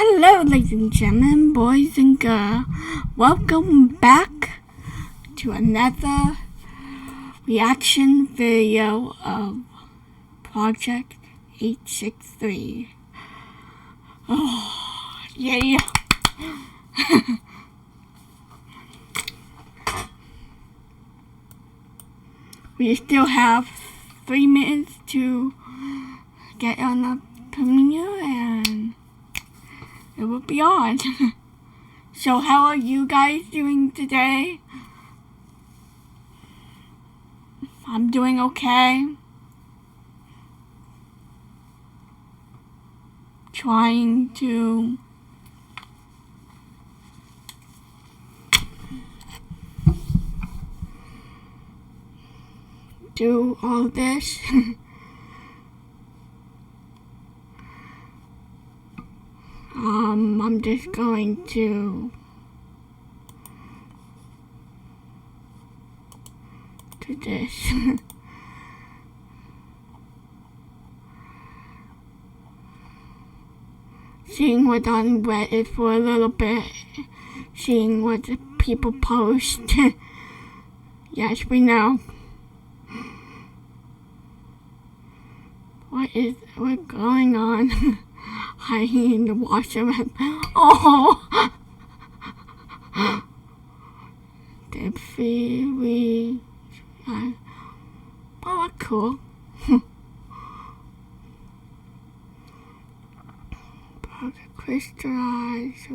Hello, ladies and gentlemen, boys and girls. Welcome back to another reaction video of Project 863. Oh, yeah. We still have 3 minutes to get on the premiere and it will be on. So how are you guys doing today? I'm doing okay. Trying to do all this. I'm just going to do this. Seeing what's on Reddit for a little bit, seeing what the people post. Yes, we know. What's going on? I need to wash them. Oh! Definitely. Oh, that's cool. Crystallized.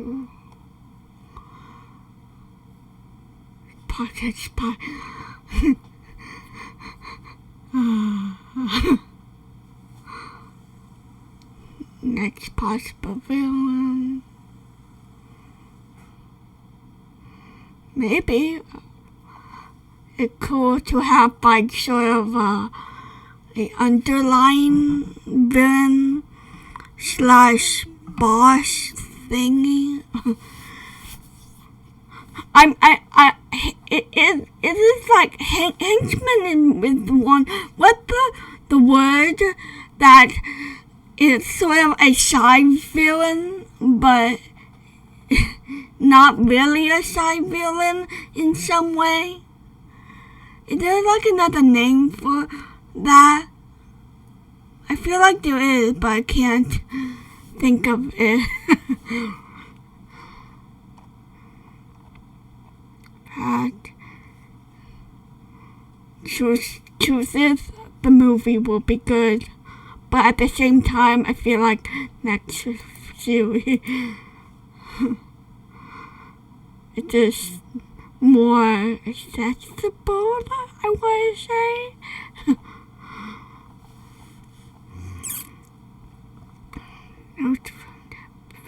Pocket spot. Next possible villain. Maybe it's cool to have like sort of a underlying villain slash boss thingy. It is like henchman is the one. What the word that is sort of a side villain, but not really a side villain in some way. Is there like another name for that? I feel like there is, but I can't think of it. Truth is, the movie will be good, but at the same time, I feel like next series it's just more accessible, I want to say.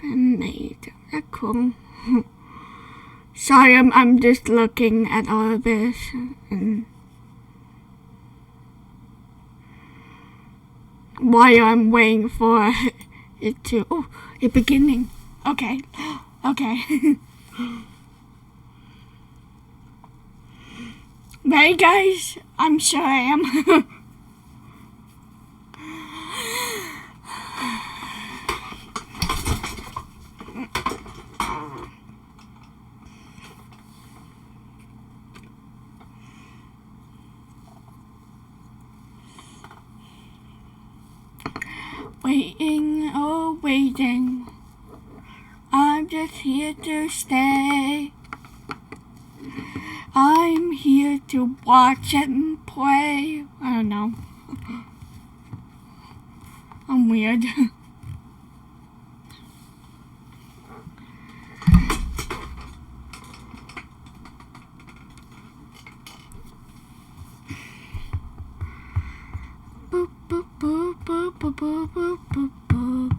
Made. That's cool. Sorry, I'm just looking at all of this and while I'm waiting for it to it's beginning. Okay. Ready, guys? I'm sure I am. Waiting. I'm just here to stay. I'm here to watch and play. I don't know. I'm weird. Boop, boop, boop, boop, boop, boop, boop, boop, boop.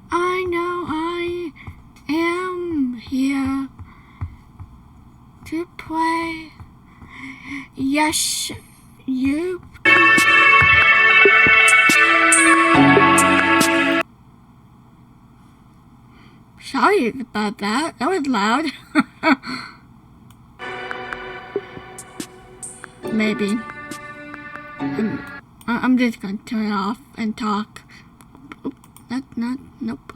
I know I am here to play. Yes, you. Sorry about that. That was loud. Maybe. I'm just gonna turn it off and talk. nope.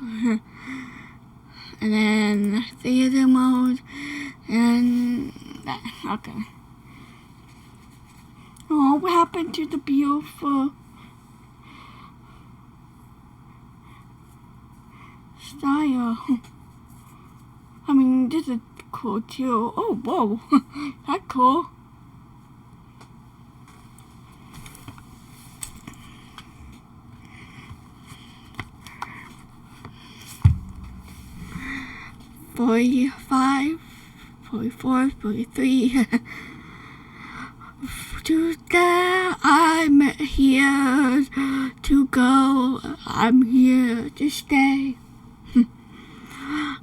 And then theater mode, and that, okay. Oh, what happened to the beautiful style? I mean, this is cool too. Oh, whoa, that's cool. $45, $44, $43. Today I'm here to go. I'm here to stay.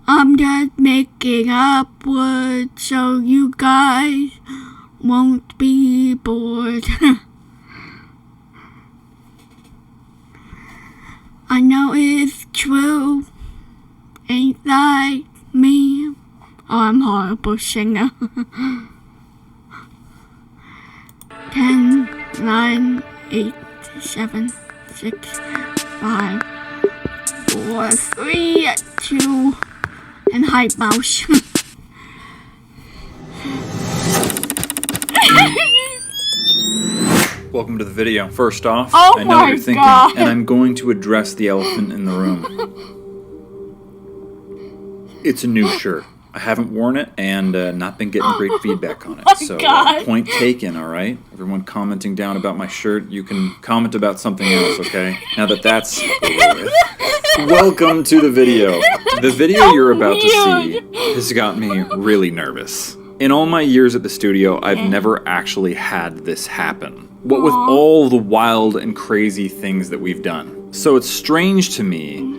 I'm just making up words so you guys won't be bored. I know it's true. Ain't that me? Oh, I'm a horrible singer. 10, 9, 8, 7, 6, 5, 4, 3, 2, and hype mouse. Welcome to the video. First off, Oh I know what you're thinking, God. and I'm going to address the elephant in the room. It's a new shirt. I haven't worn it and not been getting great feedback on it. So God. point taken, all right? Everyone commenting down about my shirt, you can comment about something else, okay? Now that that's over with. Welcome to the video. The video you're about to see has got me really nervous. In all my years at the studio, I've never actually had this happen. What with all the wild and crazy things that we've done. So it's strange to me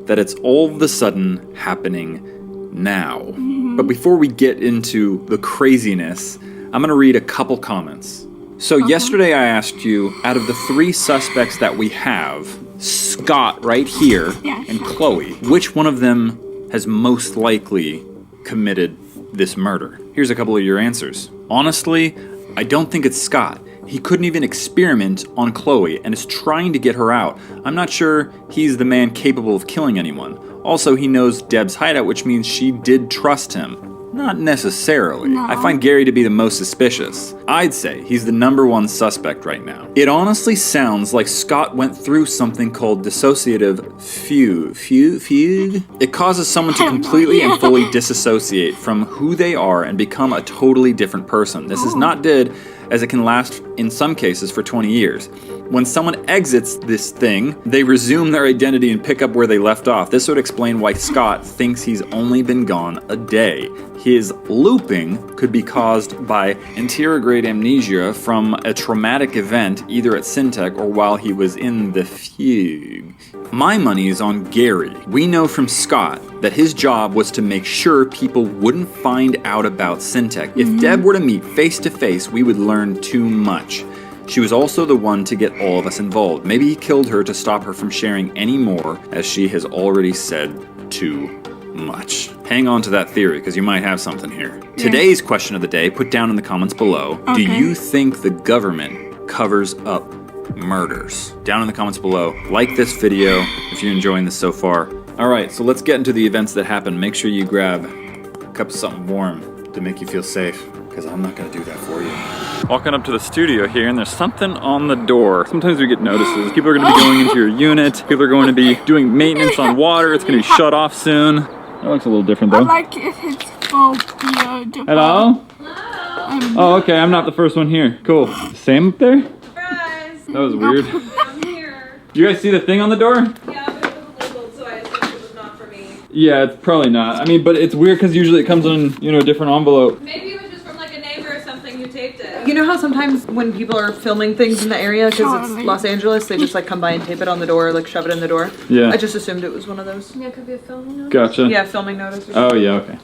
that it's all of a sudden happening now. But before we get into the craziness, I'm gonna read a couple comments. So yesterday I asked you, out of the 3 suspects that we have, Scott right here and Chloe, which one of them has most likely committed this murder? Here's a couple of your answers. Honestly, I don't think it's Scott. He couldn't even experiment on Chloe and is trying to get her out. I'm not sure he's the man capable of killing anyone. Also, he knows Deb's hideout, which means she did trust him. Not necessarily. No. I find Gary to be the most suspicious. I'd say he's the #1 suspect right now. It honestly sounds like Scott went through something called dissociative fugue. It causes someone to completely and fully disassociate from who they are and become a totally different person. This is not dead, as it can last, in some cases, for 20 years. When someone exits this thing, they resume their identity and pick up where they left off. This would explain why Scott thinks he's only been gone a day. His looping could be caused by anterograde amnesia from a traumatic event either at Syntech or while he was in the fugue. My money is on Gary. We know from Scott that his job was to make sure people wouldn't find out about Syntech. If Deb were to meet face to face, we would learn too much. She was also the one to get all of us involved. Maybe he killed her to stop her from sharing any more, as she has already said too much. Hang on to that theory, because you might have something here. Today's question of the day, put down in the comments below. Do you think the government covers up murders? Down in the comments below. Like this video if you're enjoying this so far. Alright, so let's get into the events that happened. Make sure you grab a cup of something warm to make you feel safe, because I'm not going to do that for you. Walking up to the studio here, and there's something on the door. Sometimes we get notices. People are going to be going into your unit. People are going to be doing maintenance on water. It's going to be shut off soon. That looks a little different though. I like his phobia. Hello? Oh, okay. I'm not the first one here. Cool. Sam up there? Surprise! That was weird. I'm here. You guys see the thing on the door? Yeah, but it was labeled, so I assumed it was not for me. Yeah, it's probably not. I mean, but it's weird because usually it comes in, a different envelope. Maybe it was just from like a neighbor or something who taped it. You know how sometimes when people are filming things in the area, because it's Los Angeles, they just like come by and tape it on the door, like shove it in the door? Yeah. I just assumed it was one of those. Yeah, it could be a filming notice. Gotcha. Yeah, filming notice. Oh, yeah, okay.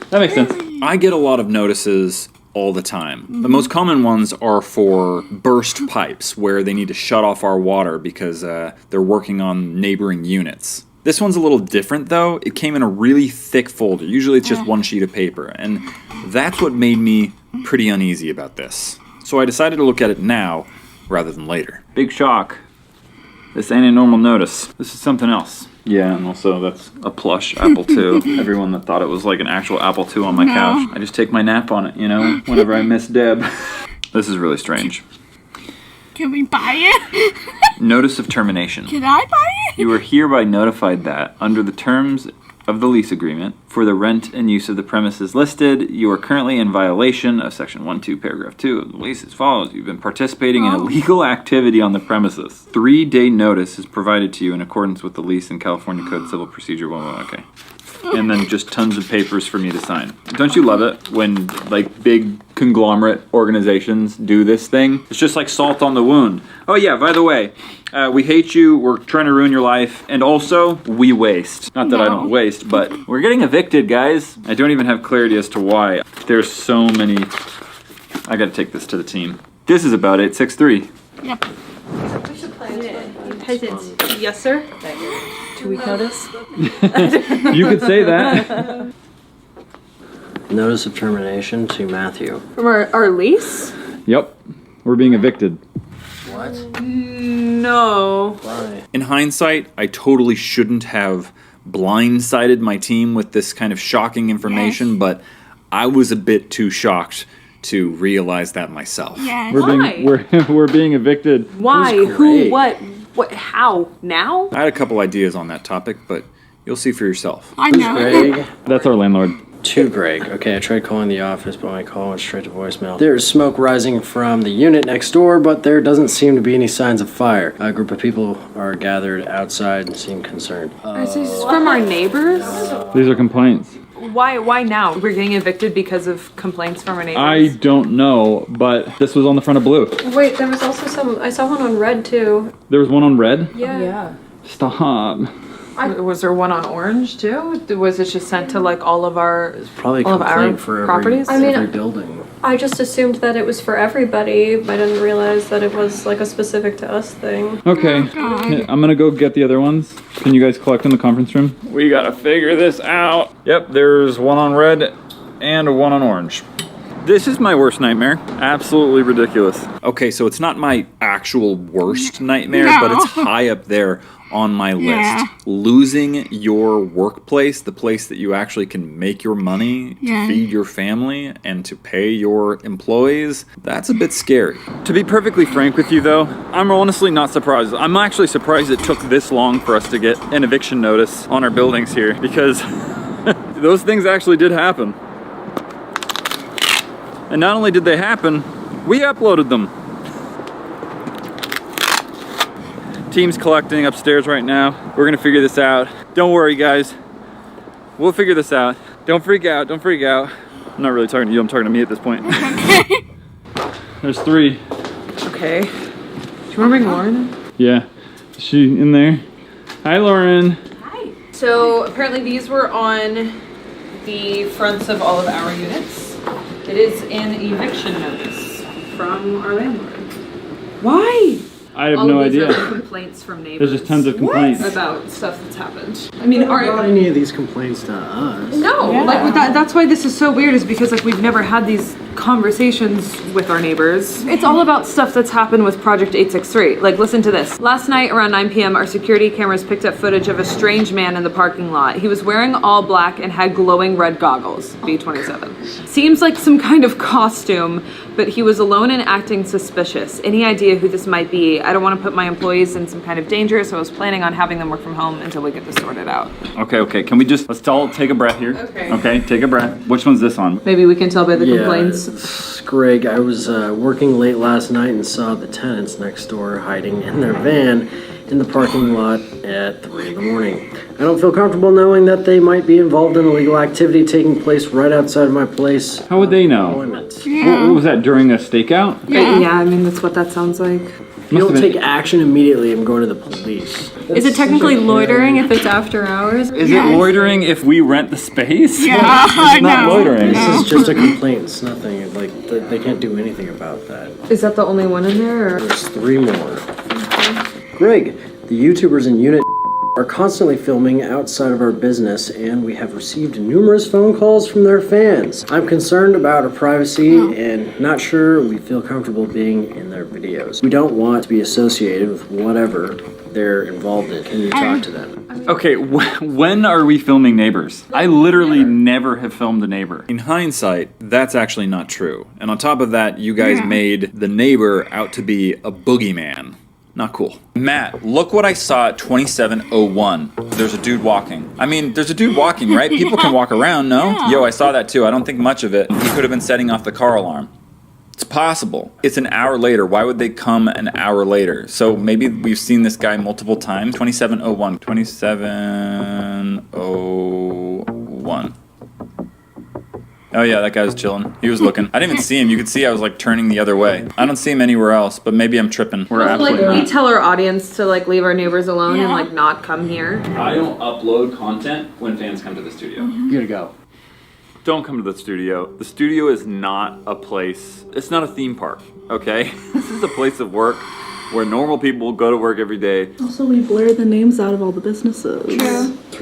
That makes sense. I get a lot of notices all the time. The most common ones are for burst pipes, where they need to shut off our water because they're working on neighboring units. This one's a little different though. It came in a really thick folder. Usually it's just one sheet of paper, and that's what made me pretty uneasy about this. So I decided to look at it now rather than later. Big shock. This ain't a normal notice. This is something else. Yeah, and also that's a plush Apple II. Everyone that thought it was like an actual Apple II on my couch. I just take my nap on it, you know, whenever I miss Deb. This is really strange. Can we buy it? Notice of termination. Can I buy it? You are hereby notified that, under the terms of the lease agreement, for the rent and use of the premises listed, you are currently in violation of Section 1-2, Paragraph 2 of the lease as follows. You've been participating in illegal activity on the premises. 3-day notice is provided to you in accordance with the lease and California Code Civil Procedure 1. Okay. And then just tons of papers for me to sign. Don't you love it when like big conglomerate organizations do this thing? It's just like salt on the wound. Oh yeah, by the way, we hate you, we're trying to ruin your life, and also, we waste. Not that I don't waste, but we're getting evicted, guys. I don't even have clarity as to why. There's so many... I gotta take this to the team. This is about 863. Yep. We should play it. Peasants. Yes, sir. 2-week notice? You could say that. Notice of termination to Matthew. From our lease? Yep, we're being evicted. What? No. Why? In hindsight, I totally shouldn't have blindsided my team with this kind of shocking information, but I was a bit too shocked to realize that myself. Yes. We're being evicted. Why? Who? What? What? How? Now? I had a couple ideas on that topic, but you'll see for yourself. I know. Greg. That's our landlord. To Greg. Okay, I tried calling the office, but my call went straight to voicemail. There's smoke rising from the unit next door, but there doesn't seem to be any signs of fire. A group of people are gathered outside and seem concerned. Is this from our neighbors? These are complaints. Why now? We're getting evicted because of complaints from our neighbors? I don't know, but this was on the front of blue. Wait, there was also some. I saw one on red too. There was one on red? Yeah. Stop. Was there one on orange too? Was it just sent to like all of our Probably a all of our complaint for every, properties? I mean, every building. I just assumed that it was for everybody. I didn't realize that it was like a specific to us thing. Okay, I'm gonna go get the other ones. Can you guys collect in the conference room? We gotta figure this out. Yep, there's one on red and one on orange. This is my worst nightmare. Absolutely ridiculous. Okay, so it's not my actual worst nightmare, but it's high up there on my list. Losing your workplace, the place that you actually can make your money, to feed your family, and to pay your employees, that's a bit scary. To be perfectly frank with you though, I'm honestly not surprised. I'm actually surprised it took this long for us to get an eviction notice on our buildings here, because those things actually did happen. And not only did they happen, we uploaded them. Team's collecting upstairs right now. We're gonna figure this out. Don't worry, guys. We'll figure this out. Don't freak out, don't freak out. I'm not really talking to you, I'm talking to me at this point. There's 3. Okay. Do you want to bring Lauren? Yeah. Is she in there? Hi, Lauren. Hi. So apparently these were on the fronts of all of our units. It is an eviction notice from our landlord. Why? I have All no of these idea. are complaints from neighbors. There's just tons of complaints. About stuff that's happened. I mean, Not any of these complaints to us. no, like that's why this is so weird, is because like we've never had these conversations with our neighbors. It's all about stuff that's happened with Project 863. Like, listen to this. Last night around 9 p.m., our security cameras picked up footage of a strange man in the parking lot. He was wearing all black and had glowing red goggles. B27. Seems like some kind of costume, but he was alone and acting suspicious. Any idea who this might be? I don't want to put my employees in some kind of danger, so I was planning on having them work from home until we get this sorted out. Okay, can we just, let's all take a breath here. Okay, take a breath. Which one's this on? Maybe we can tell by the complaints. Greg, I was working late last night and saw the tenants next door hiding in their van in the parking lot at 3 in the morning. I don't feel comfortable knowing that they might be involved in illegal activity taking place right outside of my place. How would they know? What was that, during a stakeout? Yeah, I mean, that's what that sounds like. If you don't take action immediately, I'm going to the police. Is it technically loitering if it's after hours? Is it loitering if we rent the space? Yeah, It's not loitering. This is just a complaint. It's nothing. Like, they can't do anything about that. Is that the only one in there? Or? There's 3 more. Greg, the YouTubers in Unit are constantly filming outside of our business, and we have received numerous phone calls from their fans. I'm concerned about our privacy and not sure we feel comfortable being in their videos. We don't want to be associated with whatever they're involved in. Can you talk to them? Okay, when are we filming Neighbors? I literally never have filmed a neighbor. In hindsight, that's actually not true. And on top of that, you guys made the neighbor out to be a boogeyman. Not cool. Matt, look what I saw at 2701. There's a dude walking. I mean, there's a dude walking, right? People can walk around, no? Yeah. Yo, I saw that too. I don't think much of it. He could have been setting off the car alarm. It's possible. It's an hour later. Why would they come an hour later? So maybe we've seen this guy multiple times. 2701. 2701. Oh yeah, that guy was chilling. He was looking. I didn't even see him. You could see I was like turning the other way. I don't see him anywhere else, but maybe I'm tripping. We're absolutely Like, we not. tell our audience to like leave our neighbors alone and Yeah. like not come here. I don't upload content when fans come to the studio. You gotta go. Don't come to the studio. The studio is not a place, it's not a theme park, okay? This is a place of work where normal people go to work every day. Also, we blur the names out of all the businesses.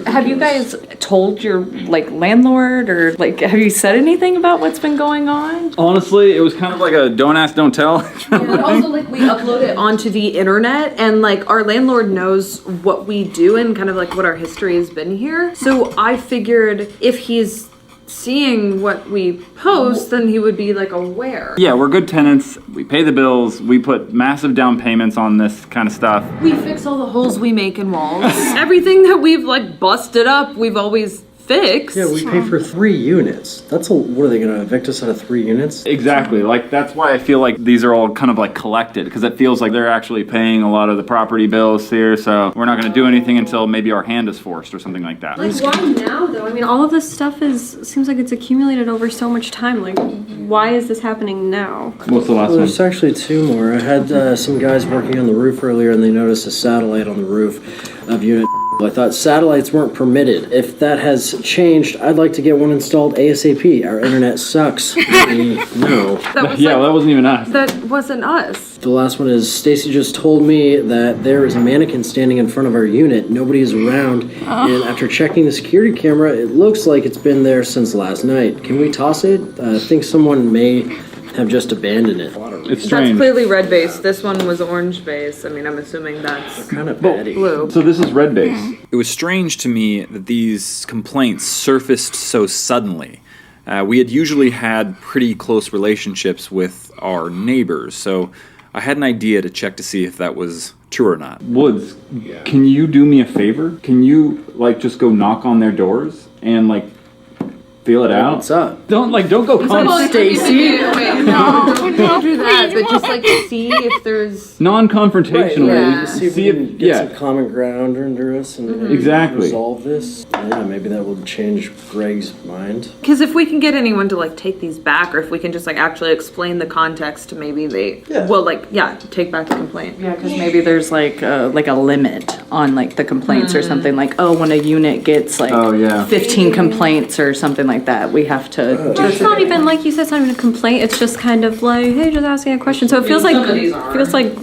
Have you guys told your like landlord or like have you said anything about what's been going on? Honestly, it was kind of like a don't ask, don't tell. But also like we upload it onto the internet and like our landlord knows what we do and kind of like what our history has been here. So I figured if he's seeing what we post, then he would be like aware. Yeah, we're good tenants. We pay the bills. We put massive down payments on this kind of stuff. We fix all the holes we make in walls. Everything that we've like busted up, we've always fixed. Yeah, we pay for 3 units. What are they gonna evict us out of 3 units? Exactly. Like, that's why I feel like these are all kind of like collected, because it feels like they're actually paying a lot of the property bills here, so we're not going to do anything until maybe our hand is forced or something like that. Like, why now, though? I mean, all of this stuff seems like it's accumulated over so much time. Like, why is this happening now? What's the last Well, one? there's actually 2 more. I had some guys working on the roof earlier and they noticed a satellite on the roof of unit. I thought satellites weren't permitted. If that has changed, I'd like to get one installed ASAP. Our internet sucks. No. That was Yeah, like, well, that wasn't even us. that wasn't us. The last one is Stacy just told me that there is a mannequin standing in front of our unit. Nobody is around. And after checking the security camera, it looks like it's been there since last night. Can we toss it? I think someone may have just abandoned it. It's That's strange. clearly red base. This one was orange base. I mean, I'm assuming that's Kind of batty. blue. So this is red base. It was strange to me that these complaints surfaced so suddenly. We had usually had pretty close relationships with our neighbors, so I had an idea to check to see if that was true or not. Woods, can you do me a favor? Can you like just go knock on their doors and like feel it out? What's up? Don't go calm. Stacy. Don't do that, please, but just like see if there's. Non-confrontational. Yeah. See if we can get some common ground under us and Exactly. resolve this. Yeah, maybe that will change Greg's mind. Because if we can get anyone to like take these back, or if we can just like actually explain the context, maybe they will like take back the complaint. Yeah, because maybe there's like a limit on like the complaints or something like, oh, when a unit gets like Oh, yeah. 15 complaints or something like that, we have to do It's not even like you said. It's not even a complaint. It's just kind of like, hey, just asking a question. So it feels like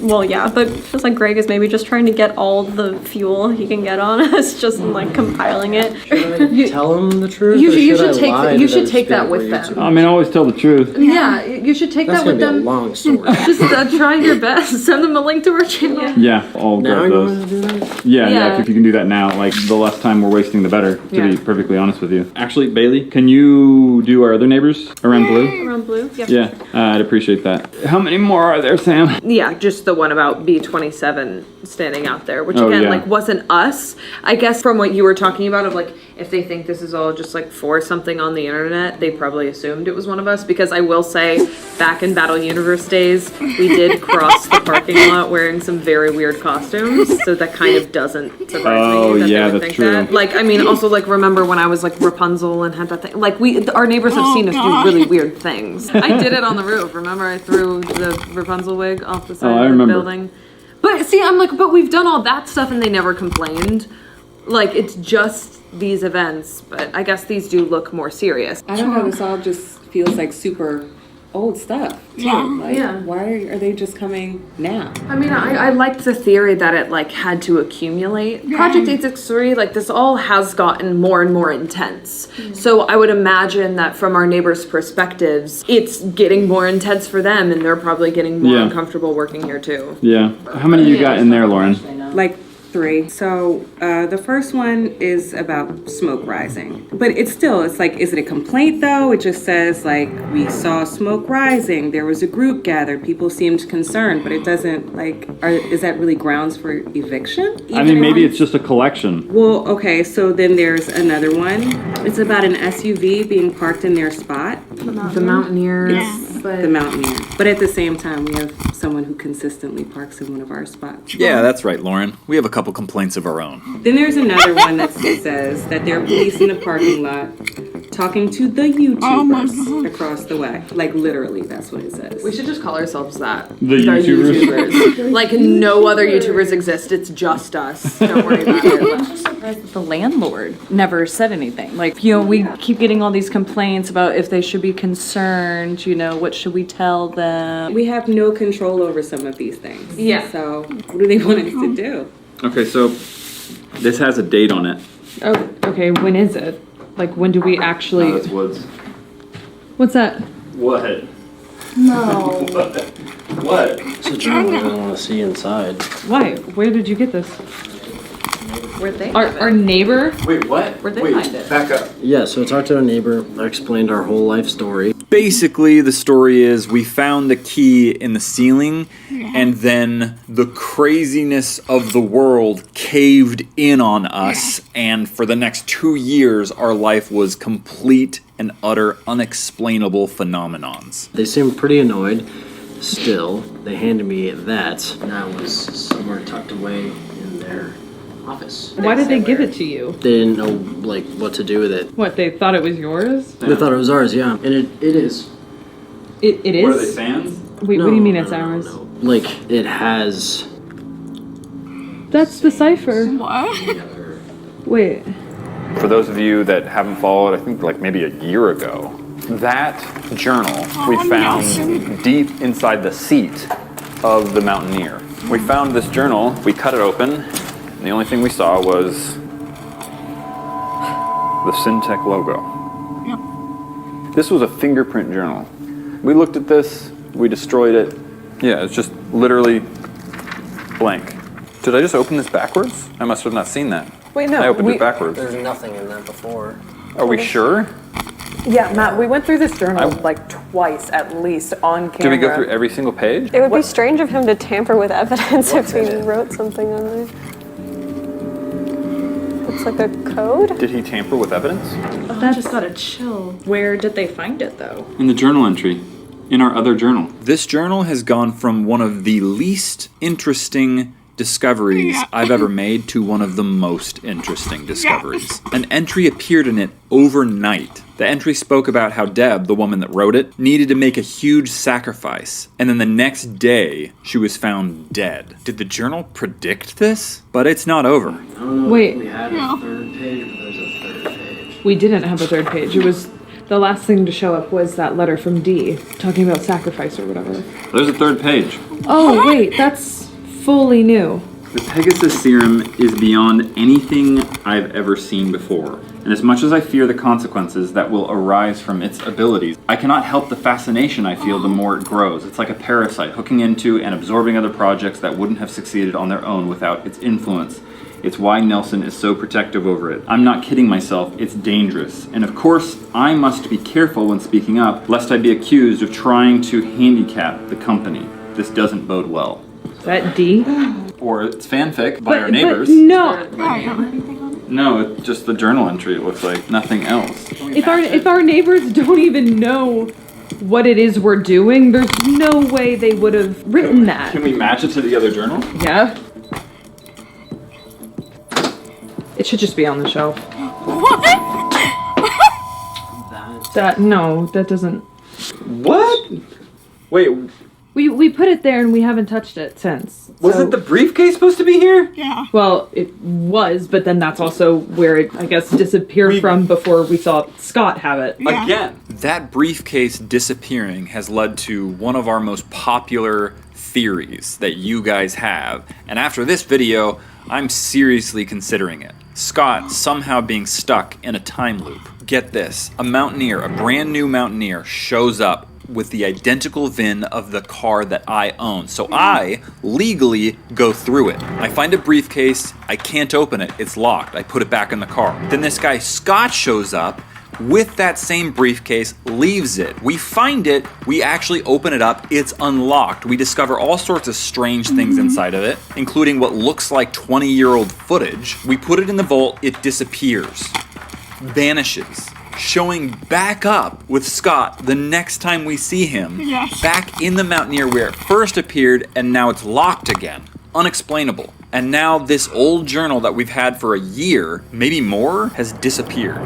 well, yeah, but it feels like Greg is maybe just trying to get all the fuel he can get on us, just like compiling it. Tell them the truth. You or should I take lie that- to you them should take that spin with for them. YouTube? I mean, always tell the truth. Yeah, you should take That's that with gonna be a them. long story. Just try your best. Send them a link to our channel. Yeah, I'll Now grab you those. want to do that? Yeah, Yeah. if you can do that now, like the less time we're wasting, the better. To Yeah. be perfectly honest with you. Actually, Bailey, can you do our other neighbors around blue? Around blue. Yeah, I'd appreciate that. How many more are there, Sam? Yeah, just the one about B27 standing out there, which Oh, again, yeah. like, wasn't us. I guess from what you were talking about of like, if they think this is all just like for something on the internet, they probably assumed it was one of us. Because I will say, back in Battle Universe days, we did cross the parking lot wearing some very weird costumes. So that kind of doesn't surprise Oh, me that yeah, they would that's think true. that. Like, I mean, also like remember when I was like Rapunzel and had that thing. Like our neighbors have seen us God. do really weird things. I did it on the roof. Remember, I threw the Rapunzel wig off the side I of the remember. building. But see, I'm like, but we've done all that stuff and they never complained. Like, it's just these events, but I guess these do look more serious. I don't know, this all just feels like super old stuff, too. Yeah. Like, Yeah. why are they just coming now? I mean, I liked the theory that it, like, had to accumulate. Project 863, like, this all has gotten more and more intense. So I would imagine that from our neighbors' perspectives, it's getting more intense for them, and they're probably getting more Yeah. uncomfortable working here, too. Yeah. How many you got in there, Lauren? Like 3. So the first one is about smoke rising. But it's like, is it a complaint though? It just says like, we saw smoke rising. There was a group gathered. People seemed concerned, but it doesn't like, is that really grounds for eviction? I mean, maybe it's just a collection. Well, okay, so then there's another one. It's about an SUV being parked in their spot. The Mountaineers. The Mountaineer. But at the same time, we have someone who consistently parks in one of our spots. Yeah, that's right, Lauren. We have a couple complaints of our own. Then there's another one that says that there are police in the parking lot talking to the YouTubers across the way. Like, literally, that's what it says. We should just call ourselves that. The YouTubers? Like, no other YouTubers exist. It's just us. Don't worry about it. The landlord never said anything. Like, you know, we keep getting all these complaints about if they should be concerned, you know, what should we tell them? We have no control over some of these things. Yeah. So, what do they want us to do? Okay, so this has a date on it. Oh, okay. When is it? Like, when do we actually... Woods. What's that? What? No. What? It's a journal. I don't want to see inside. Why? Where did you get this? Where'd they Our neighbor? Wait, what? Where'd they find it? Back up. Yeah, so I talked to a neighbor. I explained our whole life story. Basically, the story is we found the key in the ceiling, and then the craziness of the world caved in on us, and for the next 2 years, our life was complete and utter unexplainable phenomenons. They seemed pretty annoyed. Still, they handed me that. That was somewhere tucked away in their office. Why did they give it to you? They didn't know, like, what to do with it. What, they thought it was yours? They thought it was ours, yeah. And it is. It is? What are they, fans? Wait, what do you mean it's ours? No. Like, it has... That's the cipher. What? Wait. For those of you that haven't followed, I think like maybe a year ago, that journal we found deep inside the seat of the Mountaineer. We found this journal, we cut it open, and the only thing we saw was the Syntech logo. Yep. This was a fingerprint journal. We looked at this, we destroyed it. Yeah, it's just literally blank. Did I just open this backwards? I must have not seen that. Wait, no. I opened it backwards. There's nothing in that before. Are we sure? Yeah, Matt, we went through this journal like twice at least on camera. Did we go through every single page? It would be strange of him to tamper with evidence if he wrote something on there. It's like a code? Did he tamper with evidence? Oh, that just got a chill. Where did they find it, though? In the journal entry. In our other journal. This journal has gone from one of the least interesting discoveries I've ever made to one of the most interesting discoveries. An entry appeared in it overnight. The entry spoke about how Deb, the woman that wrote it, needed to make a huge sacrifice, and then the next day, she was found dead. Did the journal predict this? But it's not over. I don't know Wait. if we had a third page, but there's a third page. We didn't have a third page. It was the last thing to show up was that letter from D talking about sacrifice or whatever. There's a third page. Oh, wait, that's fully new. The Pegasus serum is beyond anything I've ever seen before. And as much as I fear the consequences that will arise from its abilities, I cannot help the fascination I feel the more it grows. It's like a parasite hooking into and absorbing other projects that wouldn't have succeeded on their own without its influence. It's why Nelson is so protective over it. I'm not kidding myself, it's dangerous. And of course, I must be careful when speaking up, lest I be accused of trying to handicap the company. This doesn't bode well. Is that D? Or it's fanfic by our neighbors. But no. No, it's just the journal entry, it looks like. Nothing else. If our neighbors don't even know what it is we're doing, there's no way they would have written that. Can we match it to the other journal? Yeah. It should just be on the shelf. That doesn't. What? Wait, We put it there and we haven't touched it since. wasn't the briefcase supposed to be here? Yeah. Well, it was, but then that's also where it, I guess, disappeared from before we saw Scott have it. Yeah. Again. That briefcase disappearing has led to one of our most popular theories that you guys have. And after this video, I'm seriously considering it. Scott somehow being stuck in a time loop. Get this, a Mountaineer, a brand new Mountaineer, shows up with the identical VIN of the car that I own. So I legally go through it. I find a briefcase, I can't open it, it's locked. I put it back in the car. Then this guy Scott shows up with that same briefcase, leaves it. We find it, we actually open it up, it's unlocked. We discover all sorts of strange things inside of it, including what looks like 20-year-old footage. We put it in the vault, it disappears, vanishes, showing back up with Scott the next time we see him, back in the Mountaineer where it first appeared, and now it's locked again. Unexplainable. And now this old journal that we've had for a year, maybe more, has disappeared.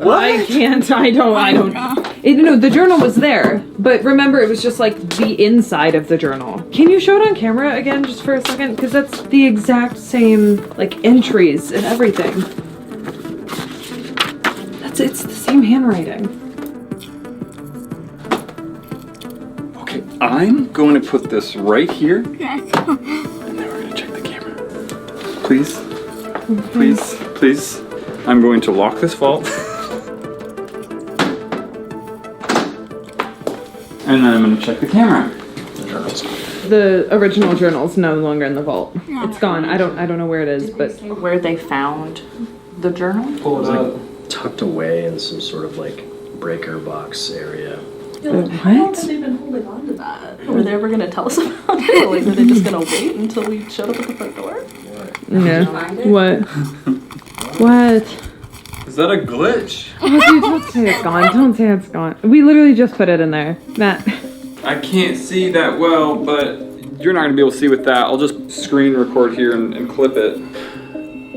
I don't. No, the journal was there, but remember it was just like the inside of the journal. Can you show it on camera again just for a second? Because that's the exact same like entries and everything. It's the same handwriting. Okay, I'm going to put this right here. Yes. And then we're gonna check the camera. Please, please, please. I'm going to lock this vault. And then I'm gonna check the camera. The original journal's no longer in the vault. It's gone. I don't know where it is, but Where they found the journal? It was like tucked away in some sort of like breaker box area. what? Have they been holding on to that? Were they ever gonna tell us about it? Like, were they just gonna wait until we showed up at the front door? No. What? What? Is that a glitch? Oh, dude, don't say it's gone. Don't say it's gone. We literally just put it in there. Matt. I can't see that well, but you're not gonna be able to see with that. I'll just screen record here and clip it.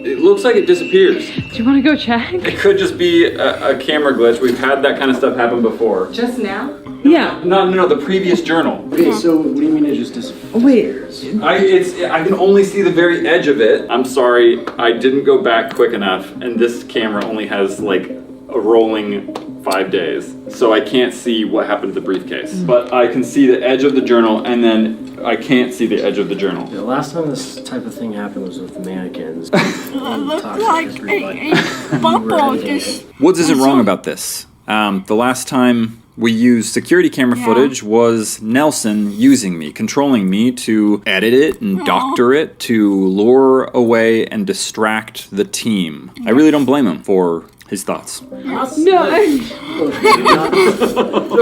It looks like it disappears. Do you want to go check? It could just be a camera glitch. We've had that kind of stuff happen before. Just now? Yeah. No, the previous journal. Okay, so what do you mean it just disappeared? Wait. I can only see the very edge of it. I'm sorry, I didn't go back quick enough, and this camera only has like a rolling 5 days, so I can't see what happened to the briefcase. But I can see the edge of the journal, and then I can't see the edge of the journal. The last time this type of thing happened was with the mannequins. It looks like a bubble just... Woods isn't wrong about this. The last time we used security camera footage was Nelson using me, controlling me to edit it and doctor it to lure away and distract the team. I really don't blame him for his thoughts. No. So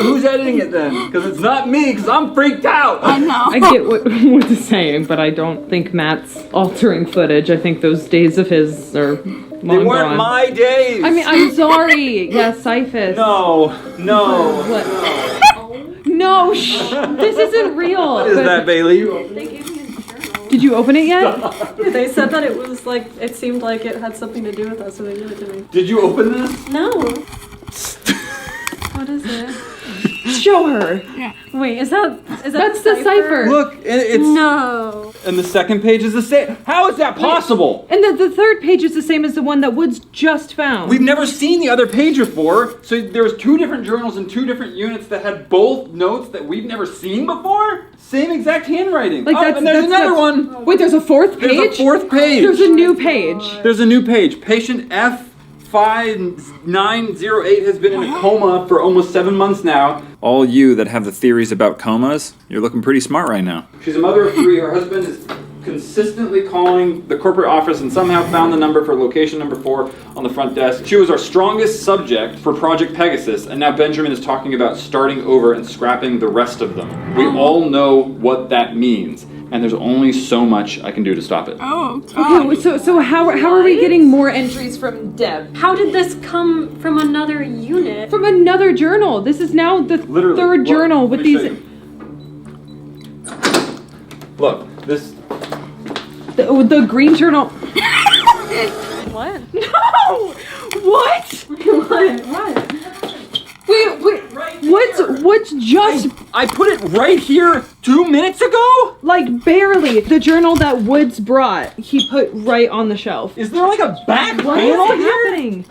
who's editing it then? Because it's not me, because I'm freaked out. I know. I get what he's saying, but I don't think Matt's altering footage. I think those days of his are long They weren't gone. my days. I mean, I'm sorry. Yes, Cyphus. No. What? No, shh. This isn't real. What is that, Bailey? They gave me a journal. Did you open it yet? They said that it was like, it seemed like it had something to do with us, so they gave it to me. Did you open this? No. What is it? Show her. Wait, is that That's the cipher. Look, it's... No. And the second page is the same. How is that possible? And the third page is the same as the one that Woods just found. We've never seen the other page before, so there was 2 different journals and 2 different units that had both notes that we've never seen before? Same exact handwriting. Like and there's another one. Wait, there's a fourth page? There's a 4th page. There's a new page. There's a new page. Patient F5908 has been in a coma for almost 7 months now. All you that have the theories about comas, you're looking pretty smart right now. She's a mother of 3. Her husband is consistently calling the corporate office and somehow found the number for location number 4 on the front desk. She was our strongest subject for Project Pegasus, and now Benjamin is talking about starting over and scrapping the rest of them. We all know what that means, and there's only so much I can do to stop it. Oh, God. Okay, so how are we getting more entries from Deb? How did this come from another unit? From another journal. This is now the Literally, third look, journal let with me show these. you. Look, this... The green journal. What? No! What? What? Wait. What's just I put it right here 2 minutes ago? like barely the journal that Woods brought? He put right on the shelf. Is there like a back What panel is here? happening?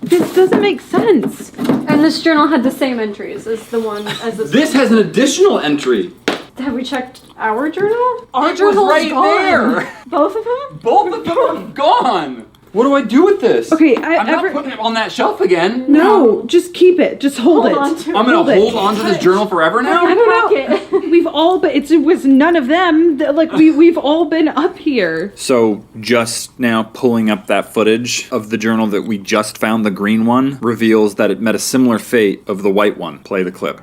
This doesn't make sense. And this journal had the same entries as the one as This has an additional entry. Have we checked our journal? Our It was right there. Both of them? Both of them are gone. What do I do with this? Okay, I'm not putting it on that shelf again. No, just keep it. Just hold it. on to it. I'm gonna hold on to this journal forever now? I don't know. We've all, but it was none of them. Like we've all been up here. So just now pulling up that footage of the journal that we just found, the green one, reveals that it met a similar fate of the white one. Play the clip.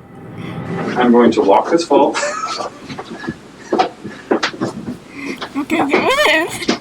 I'm going to lock this vault. Okay, there it is.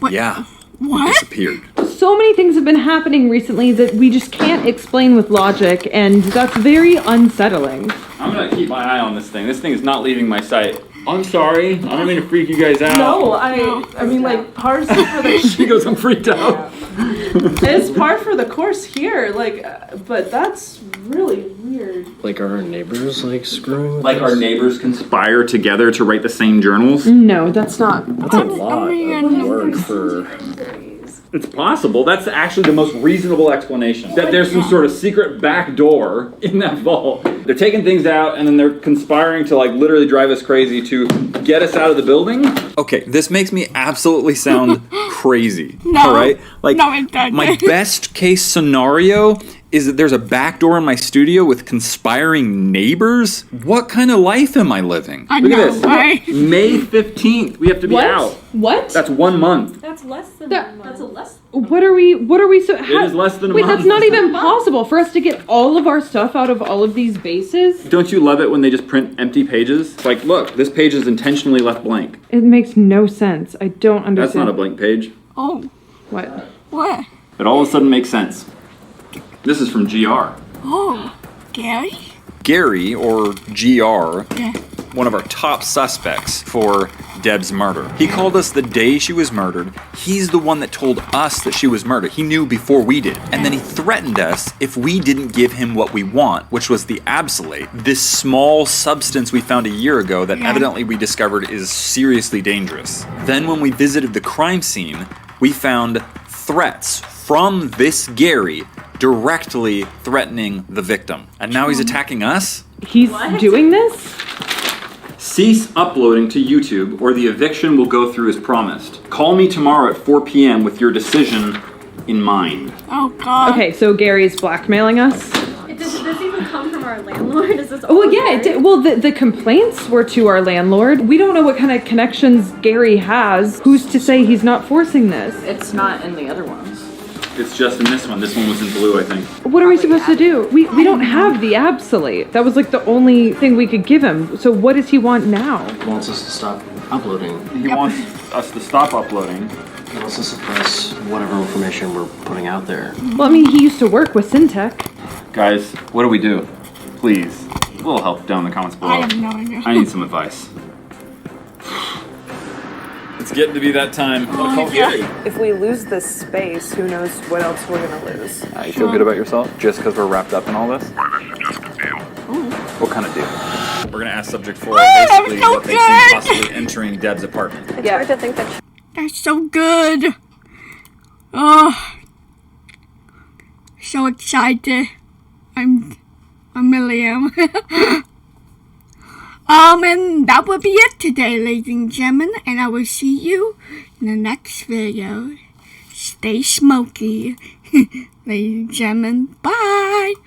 What? Yeah. What? Disappeared. So many things have been happening recently that we just can't explain with logic, and that's very unsettling. I'm gonna keep my eye on this thing. This thing is not leaving my sight. I'm sorry. I don't mean to freak you guys out. No, I mean, like, parts for the She goes, I'm freaked out. it's par for the course here, like, but that's really weird. Like, are our neighbors, like, screwing with Like us? our neighbors conspire together to write the same journals? No, that's not. That's a lot of work for... It's possible. That's actually the most reasonable explanation. That there's some sort of secret back door in that vault. They're taking things out and then they're conspiring to like literally drive us crazy to get us out of the building. Okay, this makes me absolutely sound crazy. No. All right? Like No, it doesn't. my best case scenario is that there's a back door in my studio with conspiring neighbors. What kind of life am I living? I Look know, at this. right? May 15th. We have to be out. What? That's 1 month. That's less than That's a less. What are we so? It is less than a Wait, month. that's not even possible for us to get all of our stuff out of all of these bases. Don't you love it when they just print empty pages? It's like, look, this page is intentionally left blank. It makes no sense. I don't understand. That's not a blank page. Oh, What? what? It all of a sudden makes sense. This is from GR. Oh, Gary? Gary, or GR, Yeah. one of our top suspects for Deb's murder. He called us the day she was murdered. He's the one that told us that she was murdered. He knew before we did. And then he threatened us if we didn't give him what we want, which was the absolate, this small substance we found a year ago that evidently we discovered is seriously dangerous. Then when we visited the crime scene, we found threats from this Gary directly threatening the victim. And now he's attacking us? He's doing this? Cease uploading to YouTube or the eviction will go through as promised. Call me tomorrow at 4 p.m. with your decision in mind. Oh, God. Okay, so Gary's blackmailing us. Did this even come from our landlord? Is this Oh, yeah, it did. Well, the complaints were to our landlord. We don't know what kind of connections Gary has. Who's to say he's not forcing this? It's not in the other ones. It's just in this one. This one was in blue, I think. What are we supposed to do? We don't have the absolute. That was like the only thing we could give him. So what does he want now? He wants us to stop uploading. He wants us to stop uploading. He wants to suppress whatever information we're putting out there. Well, I mean, he used to work with Syntech. Guys, what do we do? Please, a little help down in the comments below. I have no idea. I need some advice. It's getting to be that time. I'll call Gary. If we lose this space, who knows what else we're gonna lose? You feel good about yourself just because we're wrapped up in all this? What kind of deal? We're gonna ask subject 4 basically so what they good. see possibly entering Deb's apartment. It's hard to think that That's so good. Oh, so excited. I really am. And that will be it today, ladies and gentlemen. And I will see you in the next video. Stay smoky, ladies and gentlemen. Bye.